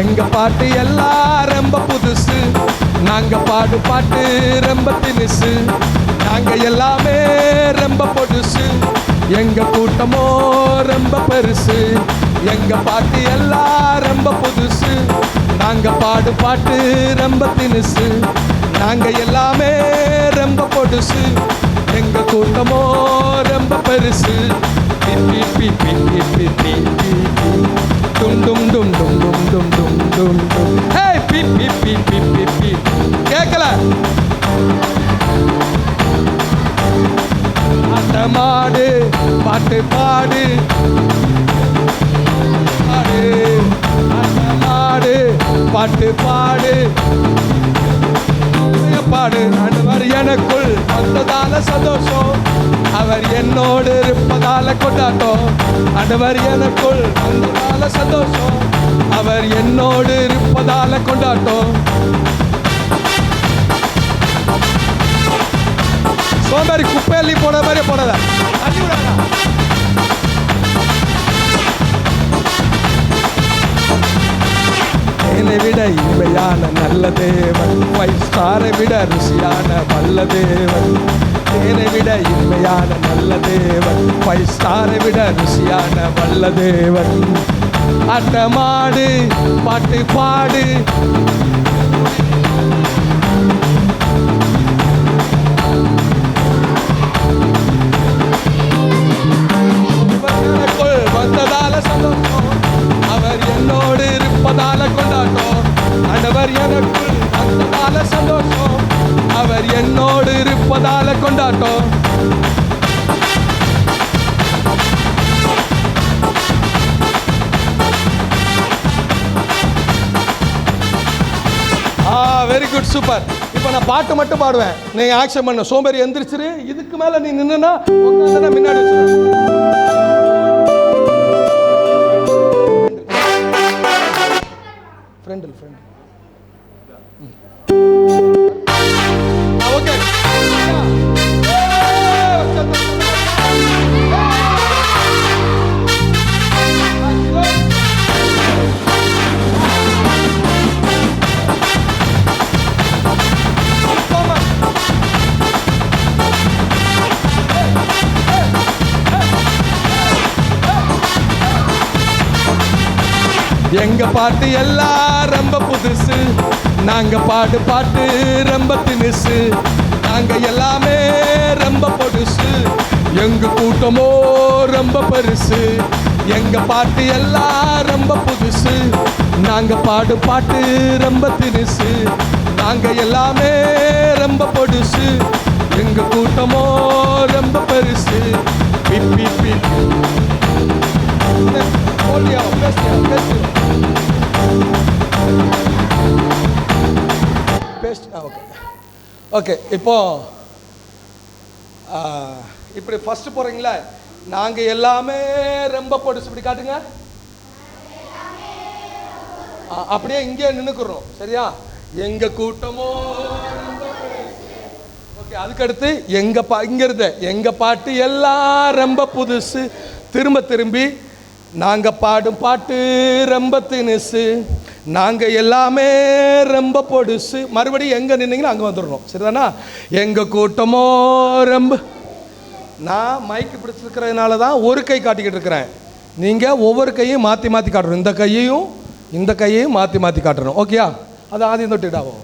எங்க பாட்டு எல்லாம் ரொம்ப புதுசு, நாங்க பாடு பாட்டு ரொம்ப தினுசு. நாங்க எல்லாமே ரொம்ப பொடுசு, எங்க கூட்டமோ ரொம்ப பெருசு. எங்க பாட்டு எல்லாம் ரொம்ப புதுசு, நாங்க பாடு பாட்டு ரொம்ப தினுசு. நாங்க எல்லாமே ரொம்ப பொடுசு, எங்க கூட்டமோ ரொம்ப பெருசு. B B B B B B பி டும் டும் டும் டும் டும் டும் டும் டும் டும். ஹே பி பி பி பி பி பி. கேட்கல? ஆட்டமாடு பாட்டு பாடு பாடு, ஆட்டமாடு பாட்டு பாடு பாடு. ஆண்டவர் எனக்குள் வந்ததால சந்தோஷம், அவர் என்னோடு இருப்பதால கொண்டாட்டம். ஆண்டவர் எனக்குள் வந்ததால சந்தோஷம், அவர் என்னோடு இருப்பதால கொண்டாட்டம். சோம்பேறி குப்பையல்லி போன மாதிரி போனதா தண்ணி விடாதா? என்னை விட இனிமையான நல்ல தேவன், 5 ஸ்டாரை விட ருசியான வல்ல தேவன். என்னை விட இனிமையான நல்ல தேவன், 5 ஸ்டாரை விட ருசியான வல்ல தேவன். ஆட்டமாடு பாட்டு பாடு, வந்ததால சந்தோஷம், அவர் என்னோடு இருப்பதால கொண்டாட்டம். ஆண்டவர் எனக்குள் வந்ததால சந்தோஷம், அவர் என்னோடு இருப்பதால கொண்டாட்டம். Very good, super. இப்போ நான் பாட்டு மட்டும் பாடுவேன், நீ ஆக்ஷன் பண்ண. சோம்பேறி எந்திரிச்சிரு, இதுக்கு மேல நீ நின்னா முன்னாடி வச்சிருவேன். Friend okay. எங்க பாட்டு எல்லாம் ரொம்ப புதுசு, நாங்க பாடு பாட்டு ரொம்ப தினுசு. நாங்க எல்லாமே ரொம்ப பொடுசு, எங்க கூட்டமோ ரொம்ப பெருசு. எங்க பாட்டு எல்லாம் ரொம்ப புதுசு, நாங்க பாடு பாட்டு ரொம்ப தினுசு. நாங்க எல்லாமே ரொம்ப பொடுசு, எங்க கூட்டமோ ரொம்ப பெருசு. B B P okay. இப்போ இப்படி ஃபர்ஸ்ட் போறீங்களா? நாங்க எல்லாமே ரொம்ப பொடுசு, இப்படி காட்டுங்க. அப்படியே இங்கே நின்னுக்குறோம், சரியா? எங்க கூட்டமோ. ஓகே, அதுக்கடுத்து இங்க இருந்த எங்க பாட்டு எல்லாம் ரொம்ப புதுசு. திரும்பி நாங்க பாடும் பாட்டு ரொம்ப தினுசு, நாங்க எல்லாமே ரொம்ப பொடுசு. மறுபடியும் எங்க நின்னீங்களோ அங்க வந்துடணும், சரிதானா? எங்க கூட்டமோ ரொம்ப. நான் மைக்கு பிடிச்சிருக்கிறதுனால தான் ஒரு கை காட்டிக்கிட்டு இருக்கிறேன். நீங்க ஒவ்வொரு கையும் மாற்றி மாற்றி காட்டணும். இந்த கையையும் மாற்றி மாற்றி காட்டணும். ஓகேயா? அது ஆதியம் தொட்டுடாவோ.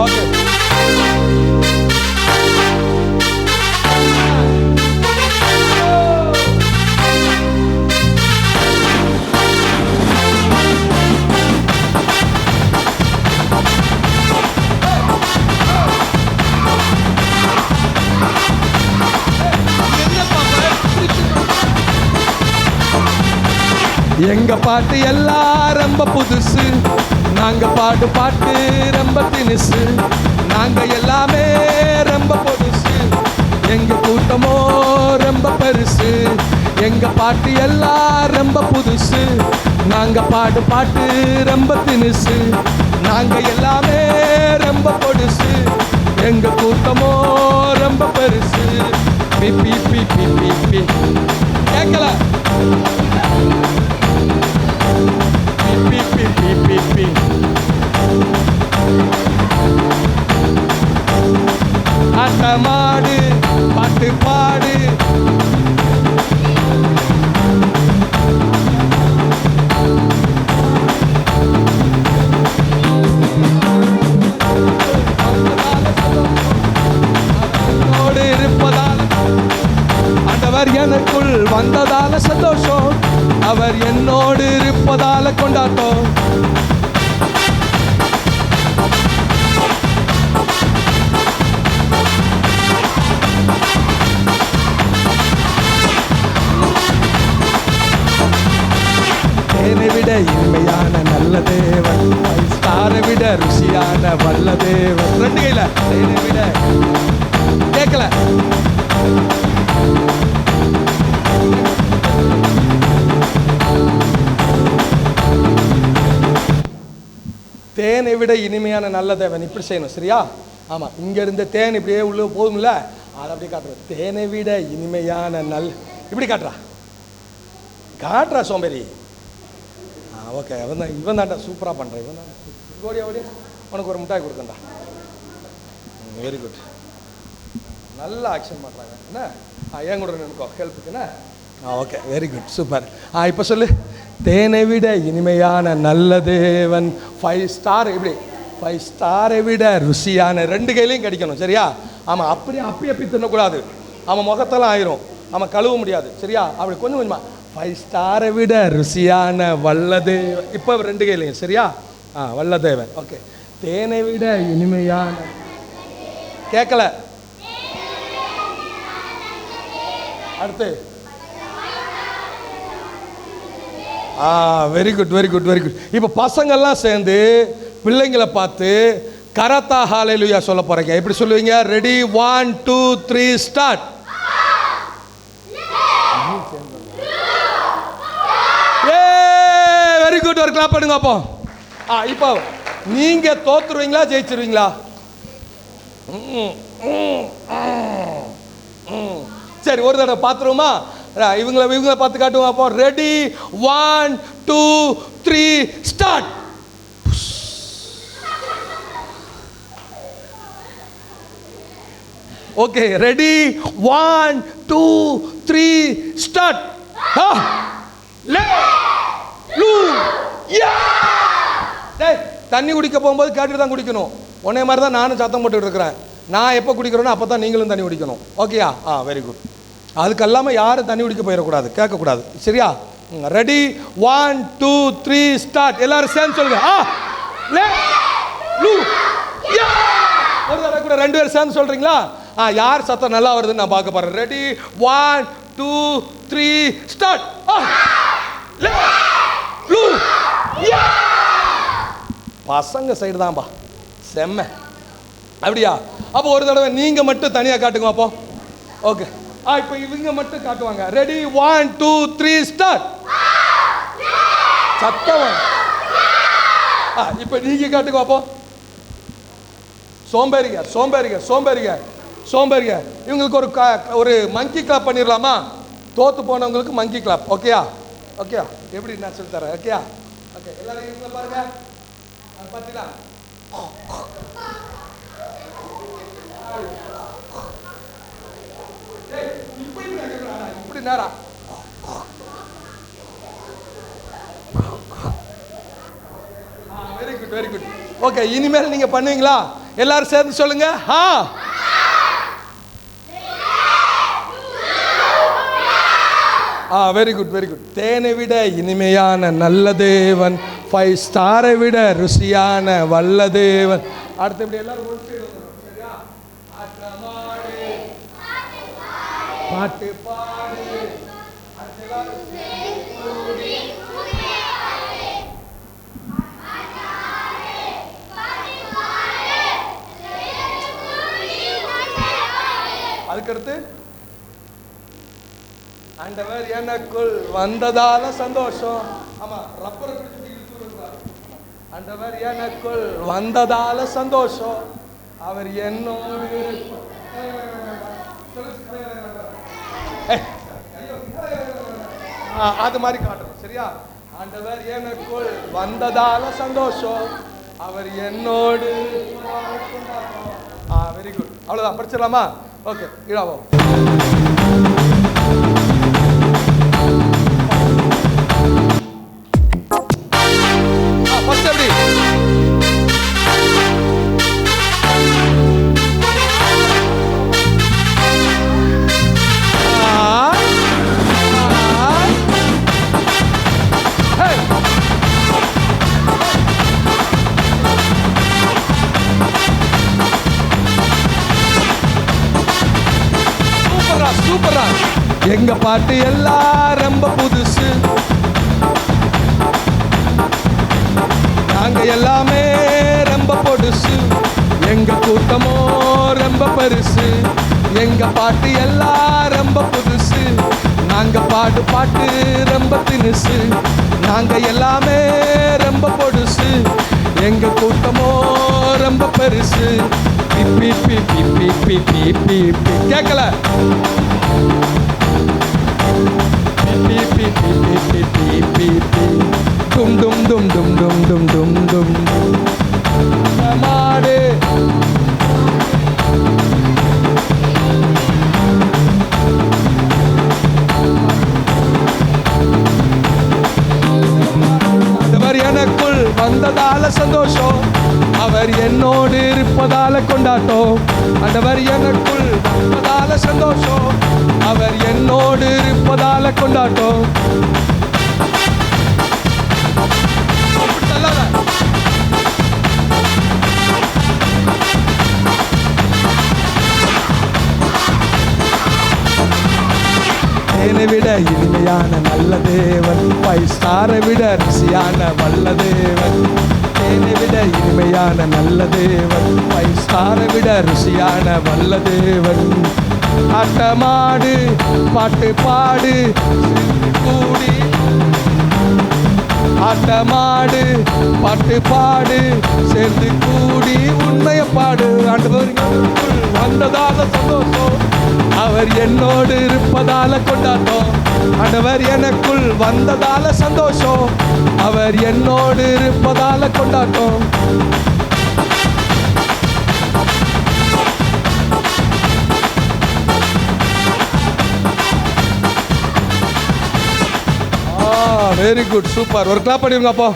ஓகே. எங்க பாட்டு எல்லாம் ரொம்ப புதுசு, நாங்க பாடு பாட்டு ரொம்ப தினுசு. நாங்க எல்லாமே ரொம்ப பொடுசு, எங்க கூட்டமோ ரொம்ப பெருசு. எங்க பாட்டு எல்லாம் ரொம்ப புதுசு, நாங்க பாடு பாட்டு ரொம்ப தினுசு. நாங்க எல்லாமே ரொம்ப பொடுசு, எங்க கூட்டமோ ரொம்ப பெருசு. B B B B B பி கேட்கல. பி பி பி பி பி. ஆட்டமாடு பாட்டு பாடு. இருப்பதால் ஆண்டவர் எனக்குள் வந்ததால சந்தோஷம். அவர் என்னோடு இருப்பதால கொண்டாட்டம். தேனை விட இனிமையான நல்ல தேவன், ஸ்டாரை விட ருசியான வல்ல தேவன். ரெண்டு கையில தேனை விட. கேட்கல. தேனை விட இனிமையான நல்ல தேவன். இப்படி செய்யணும், சரியா? ஆமாம், இங்கே இருந்த தேன் இப்படியே உள்ள போகும்ல, அதை அப்படியே காட்டுறோம். தேனை விட இனிமையான இப்படி காட்டுறா சோம்பேறி. ஓகே, இவன் தான்டா சூப்பராக பண்ணுறேன். இவன் தான் ஓடியா ஓடி உனக்கு ஒரு மிட்டாய் கொடுக்கண்டா. Very good. நல்ல ஆக்ஷன் பண்ணுறாங்க என்ன? ஏன் கூட நினைக்கோ ஹெல்ப்புக்கு என்ன? Okay, very good, super. இப்போ சொல்லு. தேனை விட இனிமையான நல்ல தேவன், 5 ஸ்டார். இப்படி 5 ஸ்டாரை விட ருசியான. ரெண்டு கையிலையும் கிடைக்கணும், சரியா? ஆமாம், அப்படி தின்னக்கூடாது. அவன் முகத்தெல்லாம் ஆயிரும், அவன் கழுவ முடியாது, சரியா? அப்படி கொஞ்சம் கொஞ்சமா 5 ஸ்டாரை விட ருசியான வல்லதேவன். இப்போ ரெண்டு கையிலையும், சரியா? வல்லதேவன். ஓகே. தேனை விட இனிமையான. கேட்கல. அடுத்து. Very good very good very good. இப்போ பசங்கள்லாம் சேர்ந்து பிள்ளைங்களை பார்த்து கரத்தா ஹalleluya சொல்ல போறீங்க. எப்படி சொல்லுவீங்க? Ready, 1 2 3 start. Very good. ஒரு கிளாப் பண்ணுங்க அப்போ. இப்போ நீங்க தோத்துருவீங்களா ஜெயிச்சிருவீங்களா? சரி, ஒரு தடவை பார்த்துருவோமா? இவங்களை பார்த்து காட்டுவோம் அப்போ. Ready, 1 2 3 start. Okay, ready, 1 2 3 start. தண்ணி குடிக்க போகும்போது கேட்டுட்டு தான் குடிக்கணும். உன்னை மாதிரி தான் நானும் சத்தம் போட்டுட்டு இருக்கிறேன். நான் எப்போ குடிக்கிறேனோ அப்போ தான் நீங்களும் தண்ணி குடிக்கணும். ஓகேயா? Very good. அதுக்கு இல்லாமல் யாரும் தண்ணி குடிக்க போயிடக்கூடாது, கேட்கக்கூடாது, சரியா? Ready, 1 2 3 start. எல்லாரும் சேர்ந்து சொல்லுங்க. ஒரு தடவை கூட 2 பேரும் சேர்ந்து சொல்றீங்களா? யார் சத்தம் நல்லா வருதுன்னு நான் பார்க்க போறேன். Ready, 1 2 3 start. பசங்க சைடு தான்பா செம்ம. அப்படியா? அப்போ ஒரு தடவை நீங்க மட்டும் தனியா காட்டுங்க அப்போ. ஓகே. இப்போ இவங்க மட்டும் காட்டுவாங்க. Ready, 1 2 3 start. சத்தம். இப்போ நீங்க காட்டுங்க அப்போ. சோம்பேறிங்க சோம்பேறிங்க சோம்பேறிங்க சோம்பேறிங்க. இவங்களுக்கு ஒரு மங்கி கிளாப் பண்ணிடலாமா? தோத்து போனவங்களுக்கு மங்கி கிளாப். ஓகேயா? ஓகேயா? எப்படி நான் சொல்லி தரேன். ஓகேயா? ஓகே, எல்லாரும் இவங்க பாருங்க. பார்த்தீங்களா? இப்படி நேரா. Very good very good. Okay, இனிமேல் நீங்க பண்ணுவீங்களா? எல்லாரும் சேர்ந்து சொல்லுங்க. Very good very good. தேனை விட இனிமையான நல்ல தேவன், 5 ஸ்டாரை விட ருசியான வல்ல தேவன். அடுத்து இப்படி எல்லாரும் பாட்டு பாடு. அதுக்கடுத்து ஆண்டவர் எனக்குள் வந்ததால சந்தோஷம். ஆமா, ரப்பரை பிடிச்சிட்டு இழுத்துறாரு. ஆண்டவர் எனக்குள் வந்ததால சந்தோஷம். அவர் என்னோடு அது மாதிரி காட்டணும். சரியா? ஆண்டவர் எனக்குள் வந்ததால சந்தோஷம், அவர் என்னோடு. Very good. அவ்வளவுதான். படிச்சிடலாமா? ஓகே, இடாவோ. ஃபர்ஸ்ட் எப்படி? சூப்பரா. எங்க பாட்டு எல்லாம் ரொம்ப புதுசு, நாங்க எல்லாமே ரொம்ப பொடுசு, எங்க கூட்டமோ ரொம்ப பெருசு. எங்க பாட்டு எல்லாம் ரொம்ப புதுசு, நாங்க பாடு பாட்டு ரொம்ப தினுசு, நாங்க எல்லாமே ரொம்ப பொடுசு, எங்க கூட்டமோ ரொம்ப பெருசு. B B B B B B B பி கேட்கல. பி B B B B B B பி டும் டும் டும் டும் டும் டும் டும் டும் மாடு. அவர் எனக்குள் வந்ததால சந்தோஷம், அவர் என்னோடு இருப்பதால கொண்டாட்டம். ஆண்டவர் எனக்குள் வந்ததால சந்தோஷம், அவர் என்னோடு இருப்பதால கொண்டாட்டம். தேனை விட இனிமையான நல்ல தேவன், 5 ஸ்டாரை விட ருசியான வல்ல தேவன். தேனை விட இனிமையான நல்ல தேவன், 5 ஸ்டாரை விட ருசியான வல்ல தேவன். ஆட்டமாடு பாட்டு பாடு கூடி, ஆட்டமாடு பாட்டு பாடு சேர்ந்து கூடி உண்மையை பாடு. ஆண்டவர் வந்ததால சந்தோஷம், அவர் என்னோடு இருப்பதால கொண்டாட்டம். ஆண்டவர் எனக்குள் வந்ததால சந்தோஷம், அவர் என்னோடு இருப்பதால கொண்டாட்டம். Very good, super. ஒரு கிளாப் பண்ணிருங்க அப்போ.